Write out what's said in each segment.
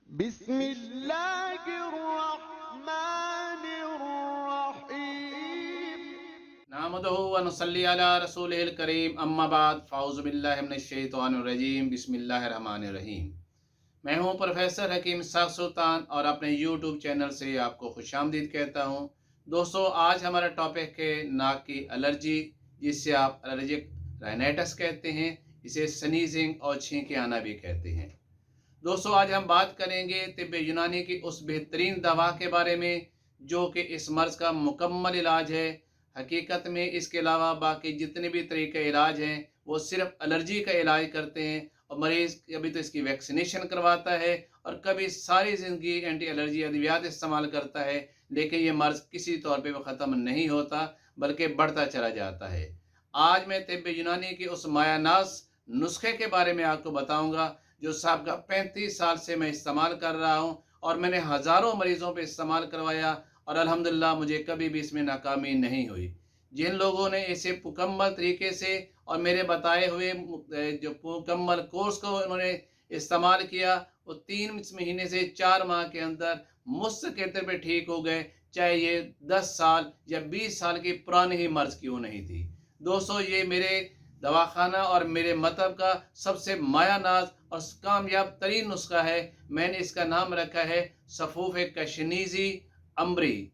बिस्मिल्लाहिर्रहमानिर्रहीम। नहमदुहु व नुसल्ली अला रसूलिहिल करीम अम्मा बाद फ़ाऊज़ु बिल्लाहि मिनश शैतानिर रजीम बिस्मिल्लाहिर रहमानिर रहीम। मैं हूं प्रोफेसर हकीम साख सुल्तान और अपने यूट्यूब चैनल से आपको खुशामदीद कहता हूं। दोस्तों, आज हमारा टॉपिक है नाक की एलर्जी, जिससे आप एलर्जिक राइनाइटिस कहते हैं। इसे स्नीजिंग और छींके आना भी कहते हैं। दोस्तों, आज हम बात करेंगे तिब्ब यूनानी की उस बेहतरीन दवा के बारे में जो कि इस मर्ज़ का मुकम्मल इलाज है। हकीकत में इसके अलावा बाकी जितने भी तरीके इलाज हैं वो सिर्फ एलर्जी का इलाज करते हैं, और मरीज़ कभी तो इसकी वैक्सीनेशन करवाता है और कभी सारी ज़िंदगी एंटी एलर्जी अद्वियात इस्तेमाल करता है, लेकिन ये मर्ज़ किसी तौर पे वो ख़त्म नहीं होता बल्कि बढ़ता चला जाता है। आज मैं तिब्ब यूनानी के उस मायानाज़ नुस्खे के बारे में आपको बताऊँगा जो साहब 35 साल से मैं इस्तेमाल कर रहा हूँ, और मैंने हज़ारों मरीज़ों पे इस्तेमाल करवाया और अल्हम्दुलिल्लाह मुझे कभी भी इसमें नाकामी नहीं हुई। जिन लोगों ने इसे मुकम्मल तरीके से और मेरे बताए हुए जो मुकम्मल कोर्स को उन्होंने इस्तेमाल किया, वो 3 महीने से 4 माह के अंदर मुस्तकिल तौर पे ठीक हो गए, चाहे ये 10 साल या 20 साल की पुरानी ही मर्ज़ क्यों नहीं थी। दोस्तों, ये मेरे दवाखाना और मेरे मतब का सबसे मायानाज और कामयाब तरीन नुस्खा है। मैंने इसका नाम रखा है सफ़ूफ़ कशनीज़ी अम्बरी।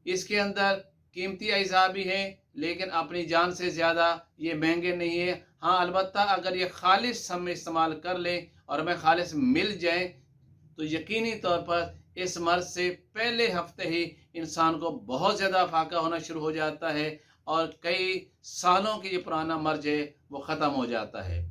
इसके अंदर कीमती अज़ा भी हैं, लेकिन अपनी जान से ज़्यादा ये महंगे नहीं है। हाँ, अलबत्ता अगर ये खालिश हम इस्तेमाल कर लें और हमें खालिश मिल जाए तो यकीनी तौर पर इस मर्ज़ से पहले हफ्ते ही इंसान को बहुत ज़्यादा फाका होना शुरू हो जाता है और कई सालों की ये पुराना मर्ज़ है वो ख़त्म हो जाता है।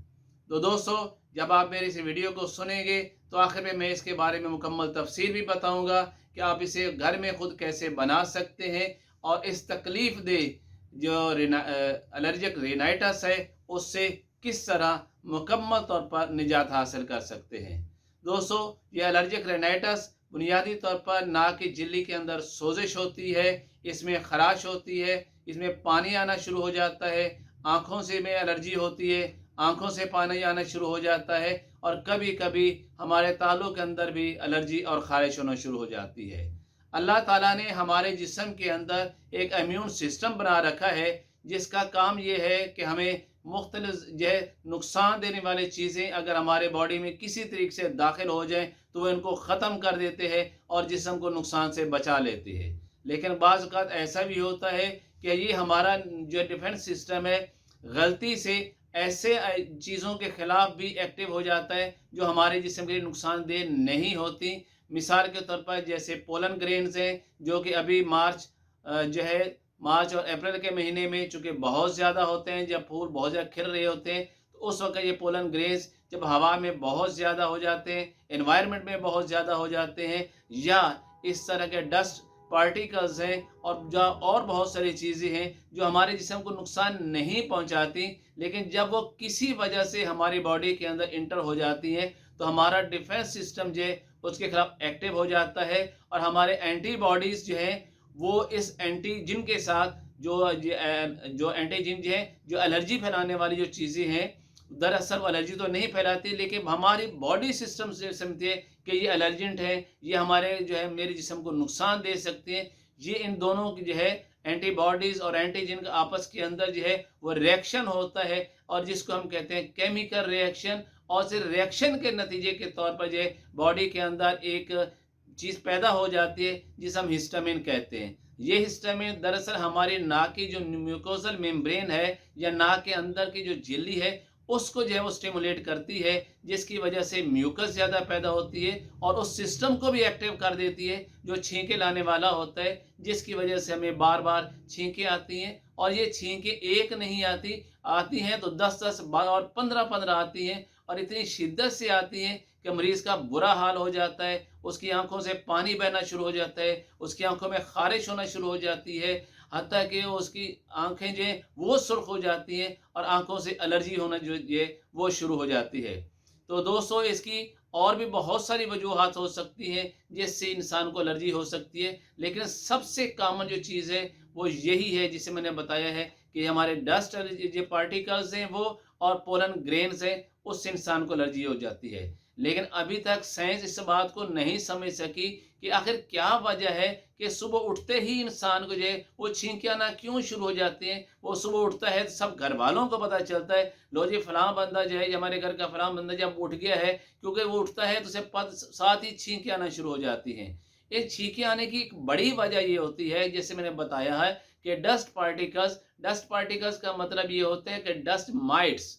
तो दोस्तों, जब आप मेरी इस वीडियो को सुनेंगे तो आखिर में मैं इसके बारे में मुकम्मल तफसील भी बताऊंगा कि आप इसे घर में खुद कैसे बना सकते हैं और इस तकलीफ़ दे जो एलर्जिक रिनाइटिस है उससे किस तरह मुकम्मल तौर पर निजात हासिल कर सकते हैं। दोस्तों, ये एलर्जिक रिनाइटिस बुनियादी तौर पर नाक की झिल्ली के अंदर सोजिश होती है, इसमें खराश होती है, इसमें पानी आना शुरू हो जाता है, आँखों से में एलर्जी होती है, आँखों से पानी आना शुरू हो जाता है, और कभी कभी हमारे तालू के अंदर भी एलर्जी और ख़ारिश होना शुरू हो जाती है। अल्लाह ताला ने हमारे जिस्म के अंदर एक इम्यून सिस्टम बना रखा है जिसका काम ये है कि हमें मुख्तलिफ जो है नुकसान देने वाली चीज़ें अगर हमारे बॉडी में किसी तरीके से दाखिल हो जाएं तो वो इनको ख़त्म कर देते हैं और जिस्म को नुकसान से बचा लेते हैं। लेकिन बाज़ औक़ात ऐसा भी होता है कि ये हमारा जो डिफेंस सिस्टम है गलती से ऐसे चीज़ों के ख़िलाफ़ भी एक्टिव हो जाता है जो हमारे जिस्म के लिए नुकसानदेह नहीं होती। मिसाल के तौर पर जैसे पोलन ग्रेन्स हैं जो कि अभी जो है मार्च और अप्रैल के महीने में चूँकि बहुत ज़्यादा होते हैं, जब फूल बहुत ज़्यादा खिल रहे होते हैं, तो उस वक़्त ये पोलन ग्रेन्स जब हवा में बहुत ज़्यादा हो जाते हैं, एनवायरनमेंट में बहुत ज़्यादा हो जाते हैं, या इस तरह के डस्ट पार्टिकल्स हैं और बहुत सारी चीज़ें हैं जो हमारे जिस्म को नुकसान नहीं पहुंचाती, लेकिन जब वो किसी वजह से हमारी बॉडी के अंदर इंटर हो जाती हैं तो हमारा डिफेंस सिस्टम जो है उसके खिलाफ एक्टिव हो जाता है और हमारे एंटीबॉडीज़ जो हैं वो इस एंटीजन के साथ जो एंटीजन जो है जो एलर्जी फैलाने वाली जो चीज़ें हैं, दरअसल वो एलर्जी तो नहीं फैलाती, लेकिन हमारी बॉडी सिस्टम से समझते हैं कि ये एलर्जेंट है, ये हमारे जो है मेरे जिस्म को नुकसान दे सकते हैं। ये इन दोनों की जो है एंटीबॉडीज़ और एंटीजन का आपस के अंदर जो है वो रिएक्शन होता है, और जिसको हम कहते हैं केमिकल रिएक्शन। और सिर्फ रिएक्शन के नतीजे के तौर पर जो है बॉडी के अंदर एक चीज़ पैदा हो जाती है जिसे हम हिस्टामिन कहते हैं। ये हिस्टामिन दरअसल हमारी नाक की जो म्यूकोजल मेम्ब्रेन है या नाक के अंदर की जो झिल्ली है उसको जो है वो स्टिमुलेट करती है, जिसकी वजह से म्यूकस ज़्यादा पैदा होती है और उस सिस्टम को भी एक्टिव कर देती है जो छींके लाने वाला होता है, जिसकी वजह से हमें बार बार छींके आती हैं। और ये छींके एक नहीं आती हैं तो 10-10 और 15-15 आती हैं, और इतनी शिद्दत से आती हैं कि मरीज़ का बुरा हाल हो जाता है, उसकी आंखों से पानी बहना शुरू हो जाता है, उसकी आंखों में ख़ारिश होना शुरू हो जाती है, हत्ता कि उसकी आंखें जो हैं वो सुर्ख हो जाती हैं और आंखों से एलर्जी होना जो ये वो शुरू हो जाती है। तो दोस्तों, इसकी और भी बहुत सारी वजूहात हो सकती हैं जिससे इंसान को एलर्जी हो सकती है, लेकिन सबसे कॉमन जो चीज़ है वो यही है जिसे मैंने बताया है कि हमारे डस्ट जो पार्टिकल्स हैं वो और पोलन ग्रेन्स हैं, उससे इंसान को एलर्जी हो जाती है। लेकिन अभी तक साइंस इस बात को नहीं समझ सकी कि आखिर क्या वजह है कि सुबह उठते ही इंसान को जो है वो छींकें आना क्यों शुरू हो जाती हैं। वो सुबह उठता है तो सब घर वालों को पता चलता है, लो जी फलां बंदा जो है, हमारे घर का फलां बंदा जब उठ गया है, क्योंकि वो उठता है तो उसे पद साथ ही छींकें आना शुरू हो जाती हैं। ये छींकें आने की एक बड़ी वजह ये होती है, जैसे मैंने बताया है कि डस्ट पार्टिकल्स का मतलब ये होता है कि डस्ट माइट्स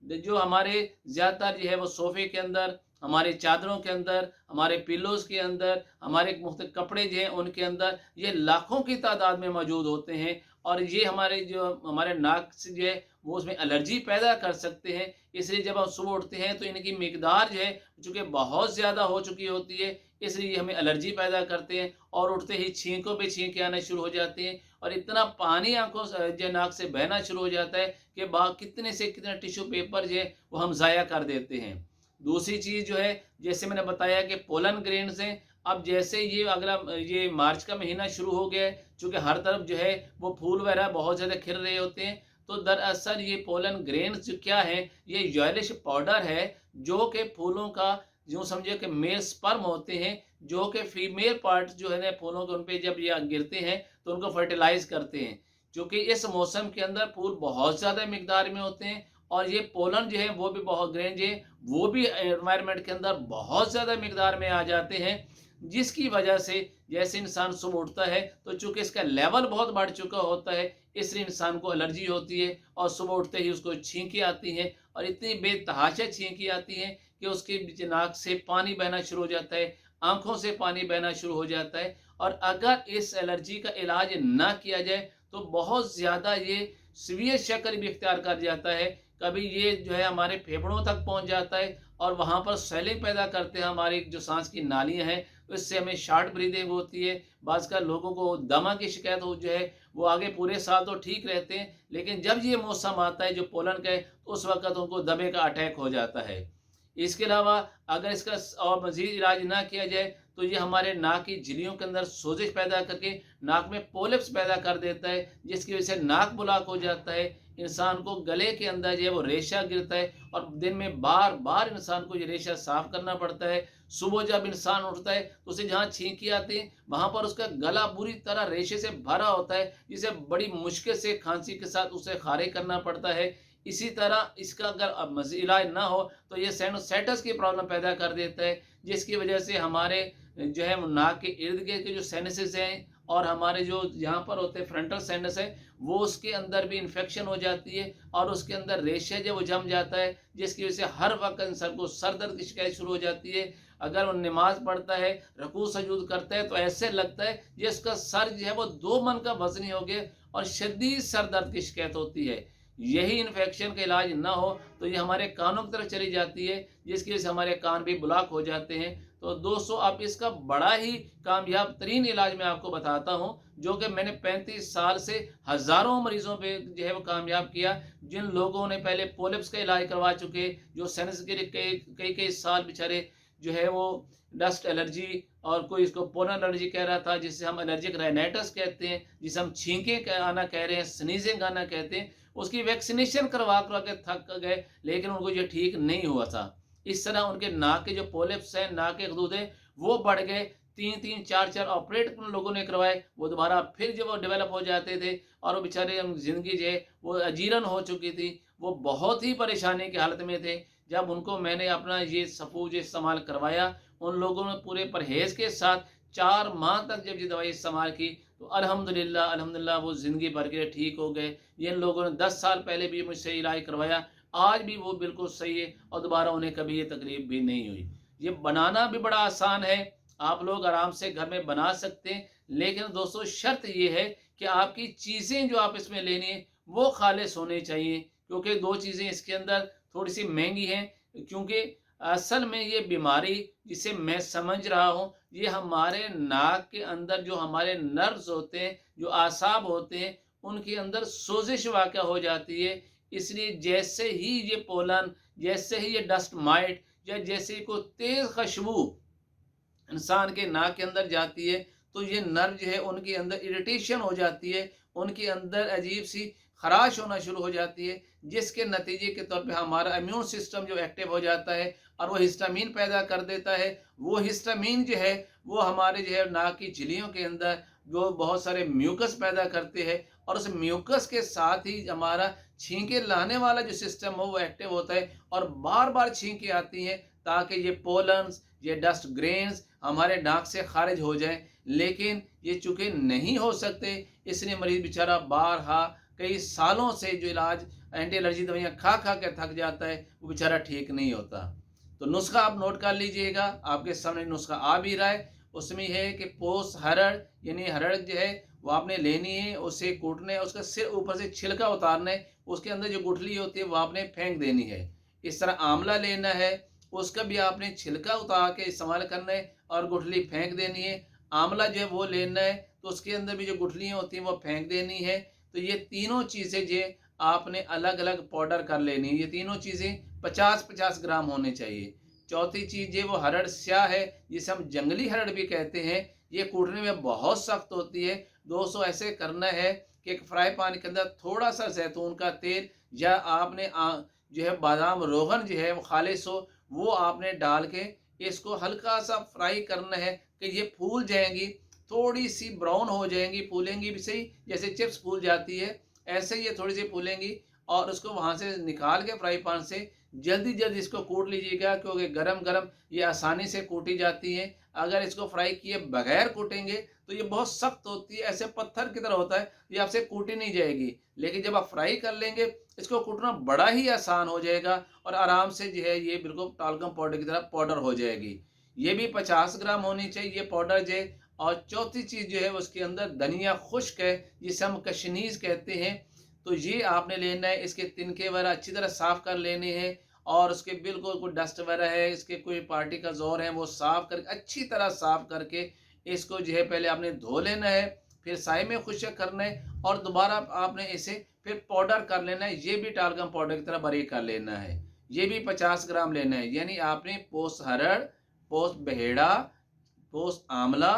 जो हमारे ज़्यादातर जो है वो सोफ़े के अंदर, हमारे चादरों के अंदर, हमारे पिल्लोज़ के अंदर, हमारे मुख्तलिफ कपड़े जो हैं उनके अंदर, ये लाखों की तादाद में मौजूद होते हैं। और ये हमारे जो हमारे नाक से जो है वो उसमें एलर्जी पैदा कर सकते हैं। इसलिए जब हम सुबह उठते हैं तो इनकी मिकदार जो है चूँकि बहुत ज़्यादा हो चुकी होती है, इसलिए हमें एलर्जी पैदा करते हैं और उठते ही छींकों पे छींकें आना शुरू हो जाती हैं और इतना पानी आँखों से जो नाक से बहना शुरू हो जाता है कि कितने से कितने टिश्यू पेपर जो है वो हम ज़ाया कर देते हैं। दूसरी चीज़ जो है, जैसे मैंने बताया कि पोलन ग्रेन्स हैं। अब जैसे ये अगला ये मार्च का महीना शुरू हो गया है, चूँकि हर तरफ जो है वो फूल वगैरह बहुत ज़्यादा खिल रहे होते हैं, तो दरअसल ये पोलन ग्रेन्स जो क्या है, ये येलोइश पाउडर है जो कि फूलों का, यूँ समझिए कि मेल स्पर्म होते हैं जो कि फीमेल पार्ट जो है ना फूलों के उन पे जब ये गिरते हैं तो उनको फर्टिलाइज करते हैं। क्योंकि इस मौसम के अंदर फूल बहुत ज़्यादा मिकदार में होते हैं और ये पोलन जो है वो भी बहुत ग्रेन जो है वो भी एनवायरनमेंट के अंदर बहुत ज़्यादा मिकदार में आ जाते हैं, जिसकी वजह से जैसे इंसान सुबह उठता है तो चूंकि इसका लेवल बहुत बढ़ चुका होता है, इसलिए इंसान को एलर्जी होती है और सुबह उठते ही उसको छींकें आती हैं और इतनी बेतहाशा छींकें आती हैं कि उसके नाक से पानी बहना शुरू हो जाता है, आंखों से पानी बहना शुरू हो जाता है। और अगर इस एलर्जी का इलाज ना किया जाए तो बहुत ज़्यादा ये सीवियर शक्ल भी इख्तियार कर जाता है। कभी ये जो है हमारे फेफड़ों तक पहुंच जाता है और वहाँ पर स्वेलिंग पैदा करते हैं हमारी जो सांस की नालियाँ हैं, इससे हमें शॉर्ट ब्रीदिंग होती है। बाज़ का लोगों को दमा की शिकायत हो जो है वो आगे पूरे साल तो ठीक रहते हैं, लेकिन जब ये मौसम आता है जो पोलन का है तो उस वक्त उनको दमे का अटैक हो जाता है। इसके अलावा अगर इसका और मज़ीद इलाज ना किया जाए तो ये हमारे नाक की झिल्लियों के अंदर सोजिश पैदा करके नाक में पोलिप्स पैदा कर देता है, जिसकी वजह से नाक ब्लॉक हो जाता है। इंसान को गले के अंदर जो है वो रेशा गिरता है और दिन में बार बार इंसान को ये रेशा साफ करना पड़ता है। सुबह जब इंसान उठता है तो उसे जहाँ छींकी आती है वहाँ पर उसका गला बुरी तरह रेशे से भरा होता है, जिसे बड़ी मुश्किल से खांसी के साथ उसे खारिज करना पड़ता है। इसी तरह इसका अगर इलाज ना हो तो ये साइनोसाइटिस की प्रॉब्लम पैदा कर देता है, जिसकी वजह से हमारे जो है नाक के इर्द गिर्द के जो साइनसेस हैं और हमारे जो यहाँ पर होते हैं फ्रंटल साइनस है वो उसके अंदर भी इन्फेक्शन हो जाती है और उसके अंदर रेशे जो वो जम जाता है, जिसकी वजह से हर वक्त इंसान को सर दर्द की शिकायत शुरू हो जाती है। अगर वो नमाज पढ़ता है, रुकू सजूद करता है तो ऐसे लगता है जिसका सर जो है वो 2 मन का वजनी हो गया और शदीद सर दर्द की शिकायत होती है। यही इन्फेक्शन का इलाज ना हो तो ये हमारे कानों की तरफ चली जाती है, जिसकी वजह से हमारे कान भी ब्लॉक हो जाते हैं। तो दोस्तों अब इसका बड़ा ही कामयाब तरीन इलाज मैं आपको बताता हूँ, जो कि मैंने 35 साल से हज़ारों मरीजों पे जो है वो कामयाब किया। जिन लोगों ने पहले पोलिप्स का इलाज करवा चुके, जो साइनस के लिए कई कई साल बेचारे जो है वो डस्ट एलर्जी और कोई इसको पोलन एलर्जी कह रहा था, जिसे हम एलर्जिक राइनाइटिस कहते हैं, जिसे हम छींकें आना कह रहे हैं, स्नीजिंग आना कहते हैं, उसकी वैक्सीनेशन करवा करवा के थक गए, लेकिन उनको ये ठीक नहीं हुआ था। इस तरह उनके नाक के जो पोलिप्स हैं, नाक के खदूद हैं, वो बढ़ गए। 3-3 4-4 ऑपरेट उन लोगों ने करवाए, वो दोबारा फिर जब वो डेवलप हो जाते थे और वो बेचारे ज़िंदगी जो है वो अजीरन हो चुकी थी, वो बहुत ही परेशानी की हालत में थे। जब उनको मैंने अपना ये सफूज इस्तेमाल करवाया, उन लोगों ने पूरे परहेज़ के साथ 4 माह तक जब ये दवाई इस्तेमाल की तो अल्हम्दुलिल्लाह अल्हम्दुलिल्लाह वो ज़िंदगी भर के ठीक हो गए। जिन लोगों ने 10 साल पहले भी मुझसे इलाज करवाया, आज भी वो बिल्कुल सही है और दोबारा उन्हें कभी ये तकलीफ भी नहीं हुई। ये बनाना भी बड़ा आसान है, आप लोग आराम से घर में बना सकते हैं, लेकिन दोस्तों शर्त ये है कि आपकी चीज़ें जो आप इसमें लेनी है वो खालिस होनी चाहिए, क्योंकि 2 चीज़ें इसके अंदर थोड़ी सी महंगी हैं। क्योंकि असल में ये बीमारी जिसे मैं समझ रहा हूँ, ये हमारे नाक के अंदर जो हमारे नर्व्स होते हैं, जो आसाब होते हैं, उनके अंदर सोजिश वाक़या हो जाती है। इसलिए जैसे ही ये पोलन, जैसे ही ये डस्ट माइट या जैसे ही कोई तेज़ खुशबू इंसान के नाक के अंदर जाती है तो ये नर्व जो है उनके अंदर इरिटेशन हो जाती है, उनके अंदर अजीब सी खराश होना शुरू हो जाती है, जिसके नतीजे के तौर पे हमारा इम्यून सिस्टम जो एक्टिव हो जाता है और वो हिस्टामीन पैदा कर देता है। वो हिस्टामीन जो है वो हमारे जो है नाक की झिल्लियों के अंदर वो बहुत सारे म्यूकस पैदा करते हैं, और उस म्यूकस के साथ ही हमारा छींके लाने वाला जो सिस्टम हो वो एक्टिव होता है, और बार बार छींके आती हैं ताकि ये पोलन्स, ये डस्ट ग्रेन्स हमारे नाक से खारिज हो जाए। लेकिन ये चूंकि नहीं हो सकते, इसलिए मरीज बेचारा बारहा कई सालों से जो इलाज एंटी एलर्जी दवाइयाँ खा खा के थक जाता है, वो बेचारा ठीक नहीं होता। तो नुस्खा आप नोट कर लीजिएगा, आपके सामने नुस्खा आ भी रहा है। उसमें है कि पोस हरड़, यानी हरड़ जो है वो आपने लेनी है, उसे कूटना है, उसका सिर ऊपर से छिलका उतारना है, उसके अंदर जो गुठली होती है वो आपने फेंक देनी है। इस तरह आंवला लेना है, उसका भी आपने छिलका उतार के इस्तेमाल करना है और गुठली फेंक देनी है। आंवला जो है वो लेना है, तो उसके अंदर भी जो गुठलियाँ होती हैं वो फेंक देनी है। तो ये तीनों चीज़ें जो आपने अलग अलग पाउडर कर लेनी है। ये तीनों चीज़ें 50-50 ग्राम होने चाहिए। चौथी चीज़ ये वो हरड़ स्याह है, जिसे हम जंगली हरड़ भी कहते हैं। ये कूटने में बहुत सख्त होती है। दोस्तों ऐसे करना है कि एक फ्राई पैन के अंदर थोड़ा सा जैतून का तेल, या आपने जो है बादाम रोगन जो है वो खालिश हो, वो आपने डाल के इसको हल्का सा फ्राई करना है कि ये फूल जाएंगी, थोड़ी सी ब्राउन हो जाएंगी, फूलेंगी भी सही, जैसे चिप्स फूल जाती है ऐसे ये थोड़ी सी फूलेंगी। और उसको वहाँ से निकाल के फ्राई पैन से जल्दी जल्दी इसको कूट लीजिएगा, क्योंकि गरम गरम ये आसानी से कूटी जाती है। अगर इसको फ्राई किए बगैर कूटेंगे तो ये बहुत सख्त होती है, ऐसे पत्थर की तरह होता है, ये आपसे कूटी नहीं जाएगी। लेकिन जब आप फ्राई कर लेंगे, इसको कूटना बड़ा ही आसान हो जाएगा, और आराम से जो है ये बिल्कुल टालकम पाउडर की तरह पाउडर हो जाएगी। ये भी 50 ग्राम होनी चाहिए ये पाउडर जो है। और चौथी चीज़ जो है उसके अंदर धनिया खुश्क है, जिसे हम कशनीज कहते हैं। तो ये आपने लेना है, इसके तिनके वगैरह अच्छी तरह साफ़ कर लेने हैं, और उसके बिल्कुल कोई डस्ट वगैरह है, इसके कोई पार्टिकल्स और हैं, वो साफ़ करके अच्छी तरह साफ़ करके इसको जो है पहले आपने धो लेना है, फिर साए में खुश्क करना है, और दोबारा आपने इसे फिर पाउडर कर लेना है। ये भी टालकम पाउडर की तरह बारीक कर लेना है। ये भी 50 ग्राम लेना है। यानी आपने पोस हरड़, पोस बहेड़ा, पोस आंवला,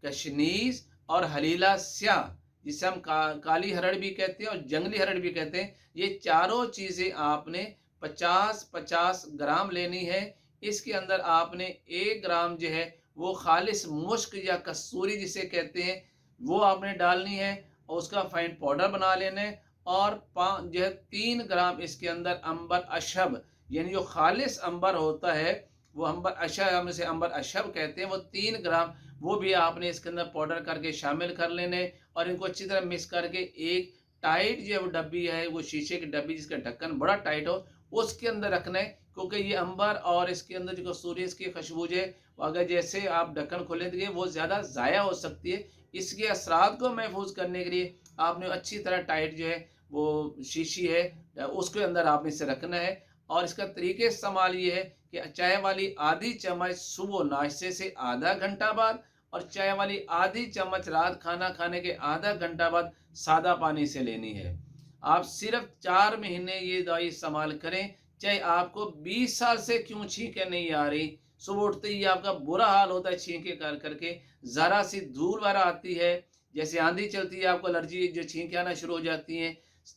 कशनीज और हलीला स्याह, जिसे हम काली हरड़ भी कहते हैं और जंगली हरड़ भी कहते हैं, ये चारों चीज़ें आपने 50-50 ग्राम लेनी है। इसके अंदर आपने 1 ग्राम जो है वो खालिश मुश्क या कसूरी जिसे कहते हैं वो आपने डालनी है, और उसका फाइन पाउडर बना लेना है। और 5 जो है 3 ग्राम इसके अंदर अंबर अशब, यानी जो खालिश अंबर होता है वो अंबर अशब, हम इसे अंबर अशब कहते हैं, वो 3 ग्राम वो भी आपने इसके अंदर पाउडर करके शामिल कर लेने, और इनको अच्छी तरह मिक्स करके एक टाइट जो है वो डब्बी है, वो शीशे की डब्बी जिसका ढक्कन बड़ा टाइट हो, उसके अंदर रखना है। क्योंकि ये अंबर और इसके अंदर जो कसूरी इसकी खुशबू है, अगर जैसे आप ढक्कन खोलेंगे वो ज़्यादा ज़ाया हो सकती है। इसके असरात को महफूज करने के लिए आपने अच्छी तरह टाइट जो है वो शीशी है उसके अंदर आपने इसे रखना है। और इसका तरीके इस्तेमाल ये है कि चाय वाली आधी चम्मच सुबह नाश्ते से आधा घंटा बाद, और चाय वाली आधी चम्मच रात खाना खाने के आधा घंटा बाद सादा पानी से लेनी है। आप सिर्फ 4 महीने ये दवाई इस्तेमाल करें, चाहे आपको 20 साल से क्यों छींकें नहीं आ रही। सुबह उठते ही आपका बुरा हाल होता है छींके कर करके, ज़रा सी धूल वगैरह आती है, जैसे आंधी चलती है आपको एलर्जी जो छींकें आना शुरू हो जाती हैं,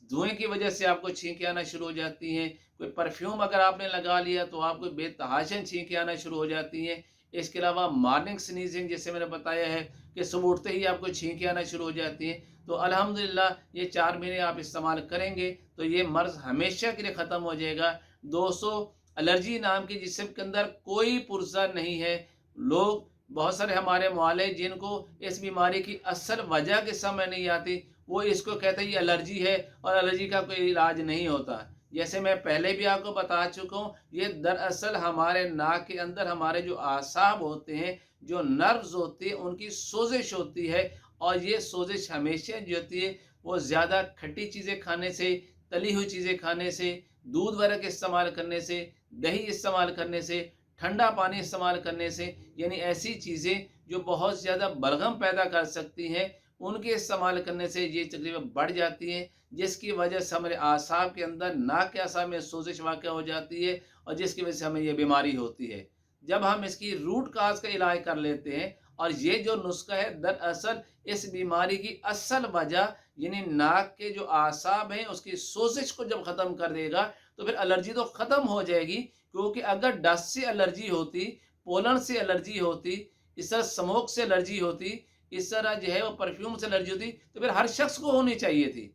धुएं की वजह से आपको छींकें आना शुरू हो जाती हैं। कोई परफ्यूम अगर आपने लगा लिया तो आपको बेतहाशा छींकें आना शुरू हो जाती हैं। इसके अलावा मॉर्निंग स्नीजिंग जैसे मैंने बताया है कि सुबह उठते ही आपको छींकें आना शुरू हो जाती हैं। तो अल्हम्दुलिल्लाह ये 4 महीने आप इस्तेमाल करेंगे तो ये मर्ज़ हमेशा के लिए ख़त्म हो जाएगा। दोस्तों, एलर्जी नाम की जिस्म के अंदर कोई पुर्जा नहीं है। लोग बहुत सारे हमारे मोहल्ले जिनको इस बीमारी की असल वजह के समझ नहीं आती, वो इसको कहते हैं ये एलर्जी है और एलर्जी का कोई इलाज नहीं होता। जैसे मैं पहले भी आपको बता चुका हूँ, ये दरअसल हमारे नाक के अंदर हमारे जो आसाब होते हैं, जो नर्व्स होती हैं, उनकी सोजिश होती है। और ये सोजिश हमेशा जो होती है वो ज़्यादा खट्टी चीज़ें खाने से, तली हुई चीज़ें खाने से, दूध वगैरह के इस्तेमाल करने से, दही इस्तेमाल करने से, ठंडा पानी इस्तेमाल करने से, यानी ऐसी चीज़ें जो बहुत ज़्यादा बलगम पैदा कर सकती हैं, उनके इस्तेमाल करने से ये तकलीफ़ें बढ़ जाती हैं, जिसकी वजह से हमारे आसाब के अंदर, नाक के आसाब में सोजिश वाक़ हो जाती है, और जिसकी वजह से हमें ये बीमारी होती है। जब हम इसकी रूट काज़ का इलाज कर लेते हैं, और ये जो नुस्खा है दरअसल इस बीमारी की असल वजह यानी नाक के जो आसाब हैं उसकी सोजिश को जब ख़त्म कर देगा, तो फिर एलर्जी तो ख़त्म हो जाएगी। क्योंकि अगर डस्ट से एलर्जी होती, पोलन से एलर्जी होती, इस तरह स्मोक से एलर्जी होती, इस तरह जो है वो परफ्यूम से एलर्जी होती, तो फिर हर शख्स को होनी चाहिए थी,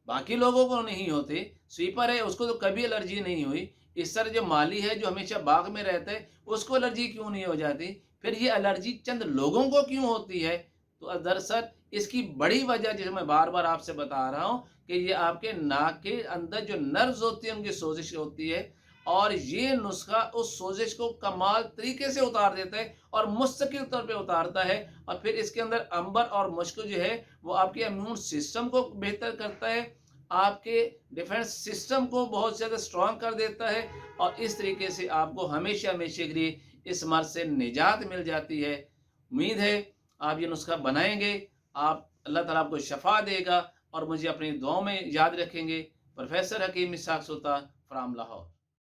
बाकी लोगों को नहीं होती। स्वीपर है उसको तो कभी एलर्जी नहीं हुई, इस तरह जो माली है जो हमेशा बाग में रहता है उसको एलर्जी क्यों नहीं हो जाती? फिर ये एलर्जी चंद लोगों को क्यों होती है? तो दरअसल इसकी बड़ी वजह जो मैं बार-बार आपसे बता रहा हूँ कि ये आपके नाक के अंदर जो नर्व्स होती हैं उनकी सोजिश होती है, और ये नुस्खा उस सोजिश को कमाल तरीके से उतार देता है और मुस्तकिल तौर पे उतारता है। और फिर इसके अंदर अंबर और मुश्क जो है वो आपके इम्यून सिस्टम को बेहतर करता है, आपके डिफेंस सिस्टम को बहुत ज़्यादा स्ट्रॉन्ग कर देता है, और इस तरीके से आपको हमेशा हमेशा के लिए इस मर्ज़ से निजात मिल जाती है। उम्मीद है आप ये नुस्खा बनाएँगे, आप अल्लाह ताला आपको शफ़ा देगा और मुझे अपनी दुआओं में याद रखेंगे। Professor Hakim Ishaq Sultan from Lahore.